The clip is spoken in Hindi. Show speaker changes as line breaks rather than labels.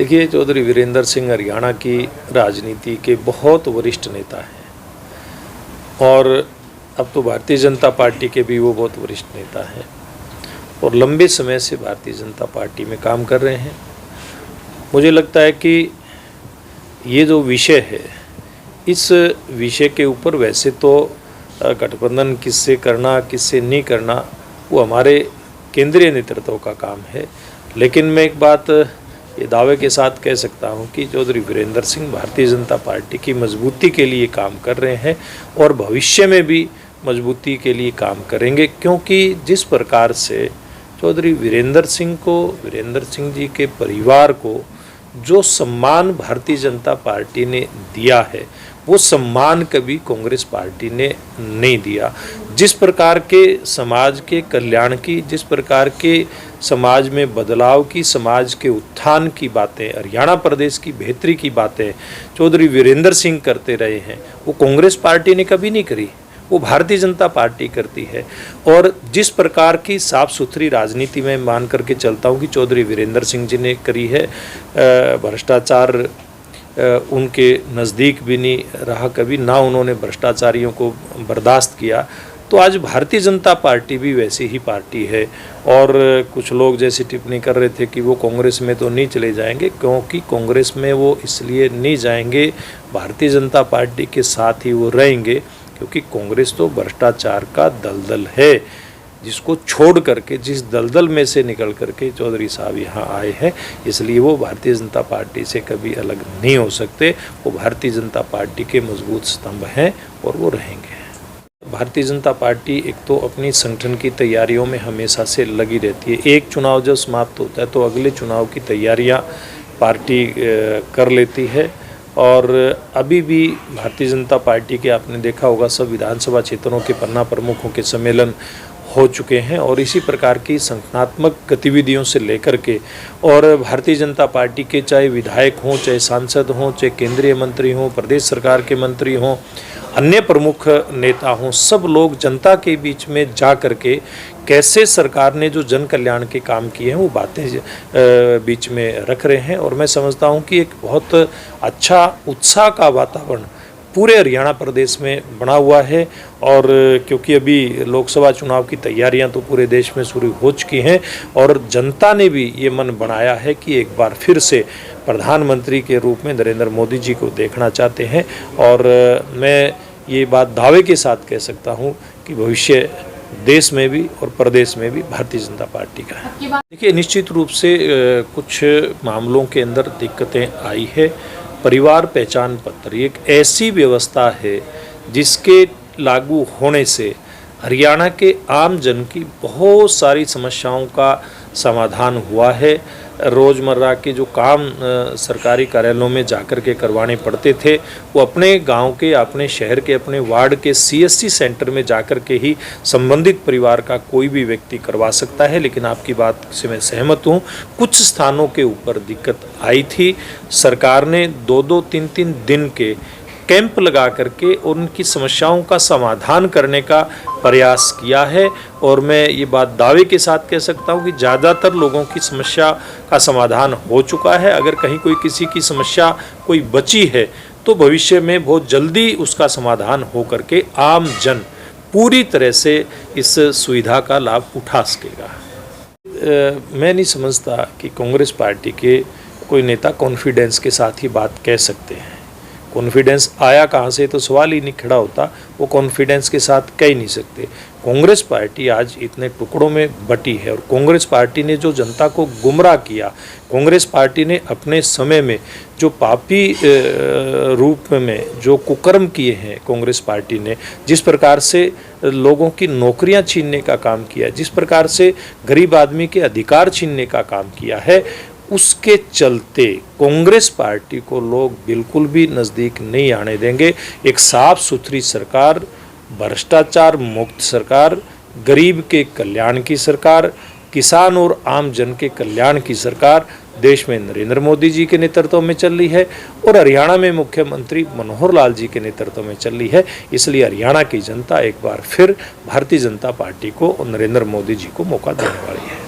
देखिए, चौधरी वीरेंद्र सिंह हरियाणा की राजनीति के बहुत वरिष्ठ नेता हैं और अब तो भारतीय जनता पार्टी के भी वो बहुत वरिष्ठ नेता हैं और लंबे समय से भारतीय जनता पार्टी में काम कर रहे हैं। मुझे लगता है कि ये जो विषय है, इस विषय के ऊपर वैसे तो गठबंधन किससे करना किससे नहीं करना वो हमारे केंद्रीय नेतृत्व का काम है, लेकिन मैं एक बात ये दावे के साथ कह सकता हूं कि चौधरी वीरेंद्र सिंह भारतीय जनता पार्टी की मजबूती के लिए काम कर रहे हैं और भविष्य में भी मजबूती के लिए काम करेंगे, क्योंकि जिस प्रकार से चौधरी वीरेंद्र सिंह को, वीरेंद्र सिंह जी के परिवार को जो सम्मान भारतीय जनता पार्टी ने दिया है वो सम्मान कभी कांग्रेस पार्टी ने नहीं दिया। जिस प्रकार के समाज के कल्याण की, जिस प्रकार के समाज में बदलाव की, समाज के उत्थान की बातें, हरियाणा प्रदेश की बेहतरी की बातें चौधरी वीरेंद्र सिंह करते रहे हैं, वो कांग्रेस पार्टी ने कभी नहीं करी, वो भारतीय जनता पार्टी करती है। और जिस प्रकार की साफ सुथरी राजनीति में मान करके चलता हूँ कि चौधरी वीरेंद्र सिंह जी ने करी है, भ्रष्टाचार उनके नज़दीक भी नहीं रहा कभी, ना उन्होंने भ्रष्टाचारियों को बर्दाश्त किया, तो आज भारतीय जनता पार्टी भी वैसी ही पार्टी है। और कुछ लोग जैसी टिप्पणी कर रहे थे कि वो कांग्रेस में तो नहीं चले जाएंगे, क्योंकि कांग्रेस में वो इसलिए नहीं जाएंगे, भारतीय जनता पार्टी के साथ ही वो रहेंगे, क्योंकि कांग्रेस तो भ्रष्टाचार का दलदल है, जिसको छोड़ करके, जिस दलदल में से निकल करके चौधरी साहब यहाँ आए हैं, इसलिए वो भारतीय जनता पार्टी से कभी अलग नहीं हो सकते। वो भारतीय जनता पार्टी के मजबूत स्तंभ हैं और वो रहेंगे। भारतीय जनता पार्टी एक तो अपनी संगठन की तैयारियों में हमेशा से लगी रहती है। एक चुनाव जब समाप्त होता है तो अगले चुनाव की तैयारियाँ पार्टी कर लेती है और अभी भी भारतीय जनता पार्टी के, आपने देखा होगा, सब विधानसभा क्षेत्रों के पन्ना प्रमुखों के सम्मेलन हो चुके हैं और इसी प्रकार की संगठनात्मक गतिविधियों से लेकर के, और भारतीय जनता पार्टी के चाहे विधायक हों, चाहे सांसद हों, चाहे केंद्रीय मंत्री हों, प्रदेश सरकार के मंत्री हों, अन्य प्रमुख नेता हों, सब लोग जनता के बीच में जा करके कैसे सरकार ने जो जन कल्याण के काम किए हैं वो बातें बीच में रख रहे हैं। और मैं समझता हूं कि एक बहुत अच्छा उत्साह का वातावरण पूरे हरियाणा प्रदेश में बना हुआ है। और क्योंकि अभी लोकसभा चुनाव की तैयारियां तो पूरे देश में शुरू हो चुकी हैं और जनता ने भी ये मन बनाया है कि एक बार फिर से प्रधानमंत्री के रूप में नरेंद्र मोदी जी को देखना चाहते हैं। और मैं ये बात दावे के साथ कह सकता हूँ कि भविष्य देश में भी और प्रदेश में भी भारतीय जनता पार्टी का है। देखिए, निश्चित रूप से कुछ मामलों के अंदर दिक्कतें आई है। परिवार पहचान पत्र एक ऐसी व्यवस्था है जिसके लागू होने से हरियाणा के आम जन की बहुत सारी समस्याओं का समाधान हुआ है। रोज़मर्रा के जो काम सरकारी कार्यालयों में जाकर के करवाने पड़ते थे, वो अपने गांव के, अपने शहर के, अपने वार्ड के CSC सेंटर में जाकर के ही संबंधित परिवार का कोई भी व्यक्ति करवा सकता है। लेकिन आपकी बात से मैं सहमत हूँ, कुछ स्थानों के ऊपर दिक्कत आई थी। सरकार ने 2-2, 3-3 दिन के कैंप लगा करके उनकी समस्याओं का समाधान करने का प्रयास किया है और मैं ये बात दावे के साथ कह सकता हूँ कि ज़्यादातर लोगों की समस्या का समाधान हो चुका है। अगर कहीं कोई किसी की समस्या कोई बची है तो भविष्य में बहुत जल्दी उसका समाधान हो करके आम जन पूरी तरह से इस सुविधा का लाभ उठा सकेगा। मैं नहीं समझता कि कांग्रेस पार्टी के कोई नेता कॉन्फिडेंस के साथ ही बात कह सकते हैं। कॉन्फिडेंस आया कहाँ से तो सवाल ही नहीं खड़ा होता, वो कॉन्फिडेंस के साथ कह ही नहीं सकते। कांग्रेस पार्टी आज इतने टुकड़ों में बटी है और कांग्रेस पार्टी ने जो जनता को गुमराह किया, कांग्रेस पार्टी ने अपने समय में जो पापी रूप में जो कुकर्म किए हैं, कांग्रेस पार्टी ने जिस प्रकार से लोगों की नौकरियां छीनने का काम किया, जिस प्रकार से गरीब आदमी के अधिकार छीनने का काम किया है, उसके चलते कांग्रेस पार्टी को लोग बिल्कुल भी नज़दीक नहीं आने देंगे। एक साफ सुथरी सरकार, भ्रष्टाचार मुक्त सरकार, गरीब के कल्याण की सरकार, किसान और आम जन के कल्याण की सरकार देश में नरेंद्र मोदी जी के नेतृत्व में चल रही है और हरियाणा में मुख्यमंत्री मनोहर लाल जी के नेतृत्व में चल रही है। इसलिए हरियाणा की जनता एक बार फिर भारतीय जनता पार्टी को और नरेंद्र मोदी जी को मौका देने वाली है।